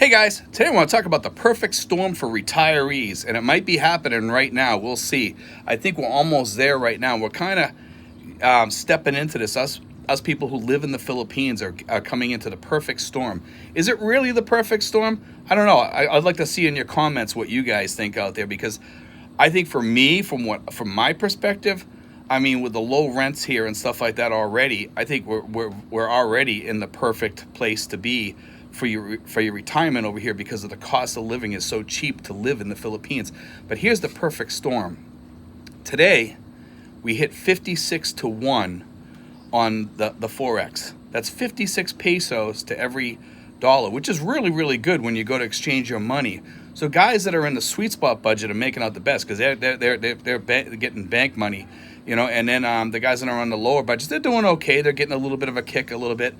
Hey guys, today I want to talk about the perfect storm for retirees, and it might be happening right now. We'll see. I think we're almost there right now. We're kind of stepping into this. Us people who live in the Philippines are coming into the perfect storm. Is it really the perfect storm? I don't know. I'd like to see in your comments what you guys think out there, because I think for me, from my perspective, I mean, with the low rents here and stuff like that already, I think we're already in the perfect place to be for your retirement over here, because of the cost of living is so cheap to live in the Philippines. But here's the perfect storm. Today, we hit 56 to 1 on the Forex. That's 56 pesos to every dollar, which is really, really good when you go to exchange your money. So guys that are in the sweet spot budget are making out the best, because they're getting bank money, and then the guys that are on the lower budgets, they're doing okay. They're getting a little bit of a kick, a little bit,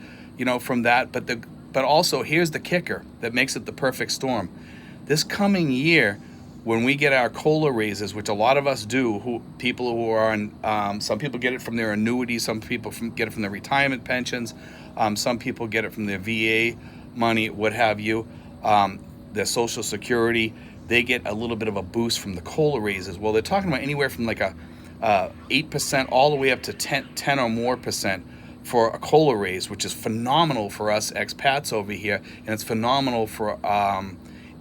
from that. But also, here's the kicker that makes it the perfect storm. This coming year, when we get our COLA raises, which a lot of us do, people who are on, some people get it from their annuities, some people get it from their retirement pensions, some people get it from their VA money, what have you, their Social Security. They get a little bit of a boost from the COLA raises. Well, they're talking about anywhere from like a 8% all the way up to 10 or more percent for a COLA raise, which is phenomenal for us expats over here, and it's phenomenal for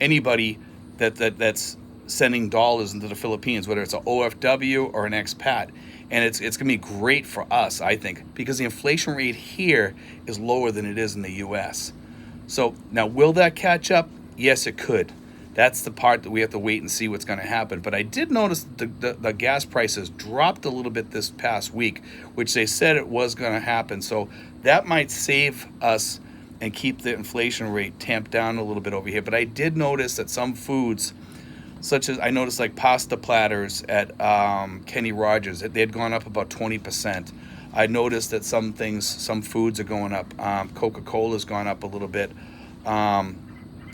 anybody that's sending dollars into the Philippines, whether it's an OFW or an expat. And it's going to be great for us, I think, because the inflation rate here is lower than it is in the U.S. So now, will that catch up? Yes, it could. That's the part that we have to wait and see what's going to happen. But I did notice the gas prices dropped a little bit this past week, which they said it was going to happen. So that might save us and keep the inflation rate tamped down a little bit over here. But I did notice that some foods, such as I noticed like pasta platters at Kenny Rogers, they had gone up about 20%. I noticed that some foods are going up. Coca-Cola's gone up a little bit.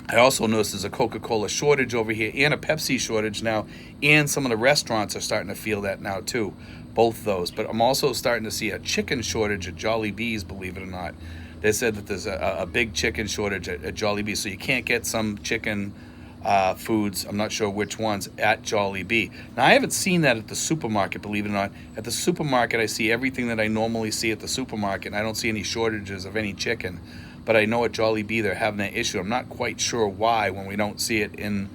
I also noticed there's a Coca-Cola shortage over here and a Pepsi shortage now, and some of the restaurants are starting to feel that now too, both of those. But I'm also starting to see a chicken shortage at Jollibee's, believe it or not. They said that there's a big chicken shortage at Jollibee's, so you can't get some chicken foods, I'm not sure which ones, at Jollibee. Now, I haven't seen that at the supermarket, believe it or not. At the supermarket, I see everything that I normally see at the supermarket, and I don't see any shortages of any chicken. But I know at Jollibee they're having that issue. I'm not quite sure why when we don't see it in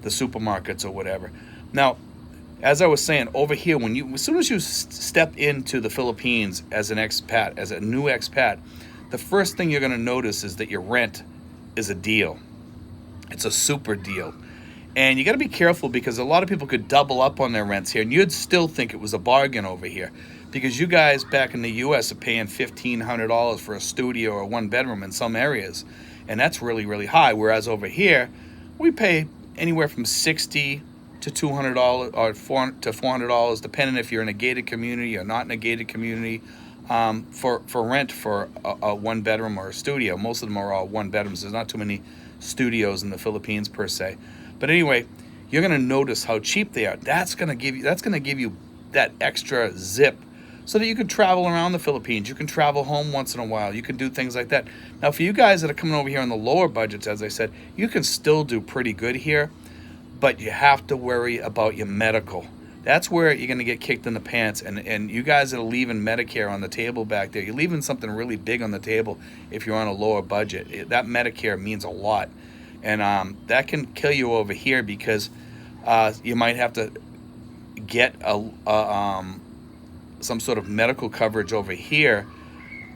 the supermarkets or whatever. Now, as I was saying, over here, as soon as you step into the Philippines as an expat, as a new expat, the first thing you're going to notice is that your rent is a deal. It's a super deal. And you got to be careful, because a lot of people could double up on their rents here, and you'd still think it was a bargain over here. Because you guys back in the U.S. are paying $1,500 for a studio or one bedroom in some areas. And that's really, really high. Whereas over here, we pay anywhere from $60 to $200 or $400 to $400, depending if you're in a gated community or not in a gated community, for rent for a one bedroom or a studio. Most of them are all one bedrooms. There's not too many studios in the Philippines per se. But anyway, you're going to notice how cheap they are. That's going to give you that extra zip, so that you can travel around the Philippines. You can travel home once in a while. You can do things like that. Now, for you guys that are coming over here on the lower budgets, as I said, you can still do pretty good here, but you have to worry about your medical. That's where you're going to get kicked in the pants. And you guys that are leaving Medicare on the table back there, you're leaving something really big on the table if you're on a lower budget. That Medicare means a lot. And that can kill you over here, because you might have to get some sort of medical coverage over here.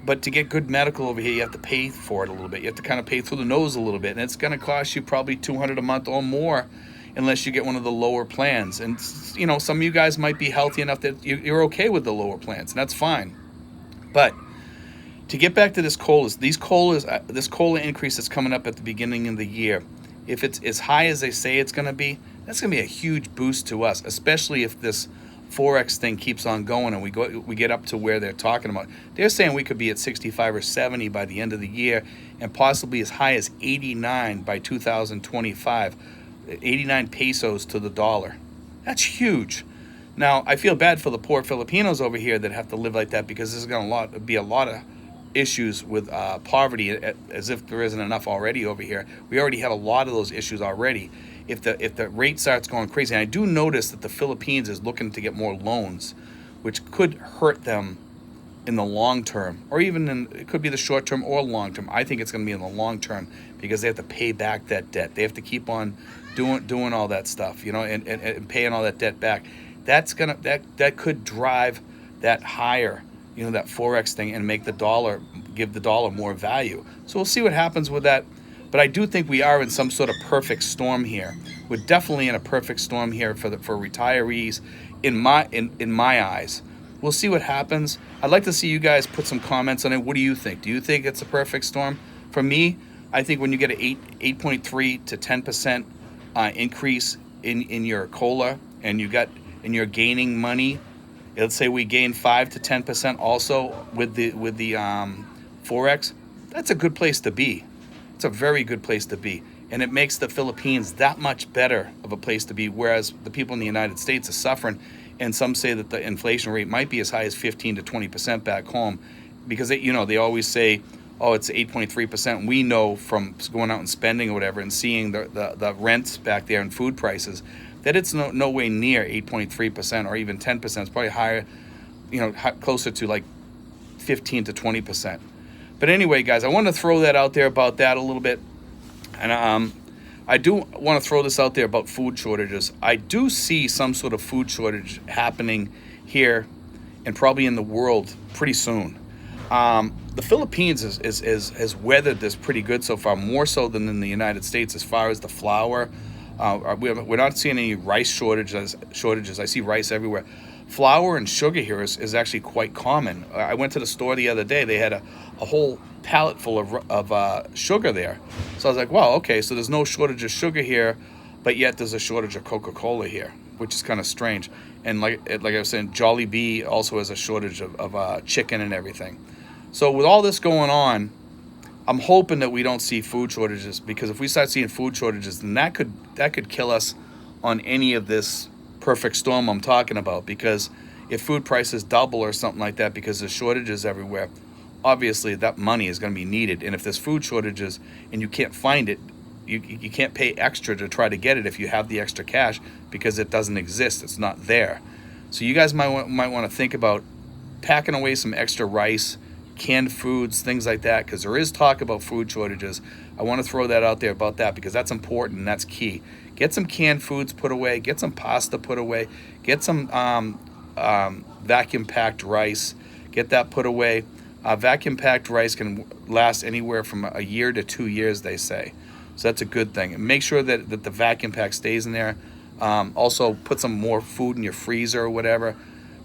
But to get good medical over here, you have to pay for it a little bit. You have to kind of pay through the nose a little bit. And it's going to cost you probably $200 a month or more, unless you get one of the lower plans. And, some of you guys might be healthy enough that you're okay with the lower plans, and that's fine. But to get back to this COLA increase that's coming up at the beginning of the year, if it's as high as they say it's going to be, that's going to be a huge boost to us, especially if this Forex thing keeps on going and we get up to where they're talking about. They're saying we could be at 65 or 70 by the end of the year, and possibly as high as 89 by 2025. 89 pesos to the dollar. That's huge. Now, I feel bad for the poor Filipinos over here that have to live like that, because there's going to be a lot of issues with poverty, as if there isn't enough already over here. We already have a lot of those issues already. If the rate starts going crazy, and I do notice that the Philippines is looking to get more loans, which could hurt them in the long term, or even it could be the short term or long term. I think it's going to be in the long term because they have to pay back that debt. They have to keep on doing all that stuff, and paying all that debt back. That could drive that higher, that Forex thing, and make give the dollar more value. So we'll see what happens with that. But I do think we are in some sort of perfect storm here. We're definitely in a perfect storm here for retirees, in my eyes. We'll see what happens. I'd like to see you guys put some comments on it. What do you think? Do you think it's a perfect storm? For me, I think when you get an 8.3 to 10% increase in your COLA, and you're gaining money, let's say we gain 5 to 10% also with the Forex, that's a good place to be. It's a very good place to be. And it makes the Philippines that much better of a place to be, whereas the people in the United States are suffering. And some say that the inflation rate might be as high as 15 to 20% back home, because they always say, oh, it's 8.3%. We know from going out and spending or whatever and seeing the rents back there and food prices that it's no way near 8.3% or even 10%. It's probably higher, closer to like 15 to 20%. But anyway, guys, I want to throw that out there about that a little bit. And I do want to throw this out there about food shortages. I do see some sort of food shortage happening here and probably in the world pretty soon. The Philippines has weathered this pretty good so far, more so than in the United States as far as the flour. We're not seeing any rice shortages. I see rice everywhere. Flour and sugar here is actually quite common. I went to the store the other day. They had a whole pallet full of sugar there. So I was like, wow, okay, so there's no shortage of sugar here, but yet there's a shortage of Coca-Cola here, which is kind of strange. And like I was saying, Jollibee also has a shortage of chicken and everything. So with all this going on, I'm hoping that we don't see food shortages, because if we start seeing food shortages, then that could kill us on any of this perfect storm I'm talking about. Because if food prices double or something like that because there's shortages everywhere, obviously that money is going to be needed. And if there's food shortages and you can't find it, you can't pay extra to try to get it if you have the extra cash, because it doesn't exist. It's not there. So you guys might want to think about packing away some extra rice, canned foods, things like that, because there is talk about food shortages. I want to throw that out there about that, because that's important and that's key. Get some canned foods put away. Get some pasta put away. Get some vacuum-packed rice. Get that put away. Vacuum-packed rice can last anywhere from a year to 2 years, they say. So that's a good thing. And make sure that the vacuum pack stays in there. Also, put some more food in your freezer or whatever,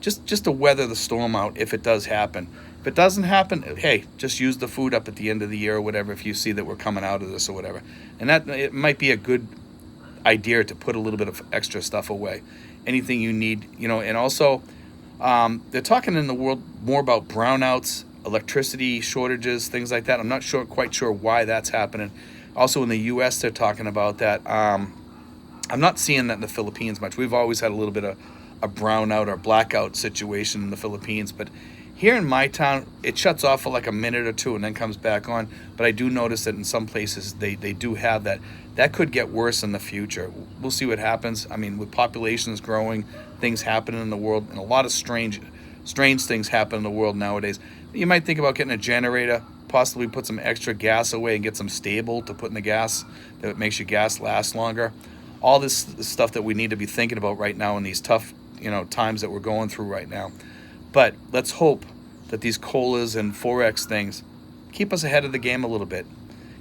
just to weather the storm out if it does happen. If it doesn't happen, hey, just use the food up at the end of the year or whatever if you see that we're coming out of this or whatever. And that it might be a good idea to put a little bit of extra stuff away. Anything you need, and also they're talking in the world more about brownouts, electricity shortages, things like that. I'm not quite sure why that's happening. Also in the U.S., they're talking about that. I'm not seeing that in the Philippines much. We've always had a little bit of a brownout or blackout situation in the Philippines, but here in my town, it shuts off for like a minute or two and then comes back on. But I do notice that in some places they do have that. That could get worse in the future. We'll see what happens. I mean, with populations growing, things happening in the world, and a lot of strange things happen in the world nowadays. You might think about getting a generator, possibly put some extra gas away and get some stable to put in the gas that makes your gas last longer. All this stuff that we need to be thinking about right now in these tough, times that we're going through right now. But let's hope that these COLAs and Forex things keep us ahead of the game a little bit.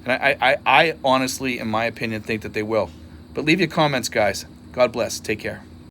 And I honestly, in my opinion, think that they will. But leave your comments, guys. God bless. Take care.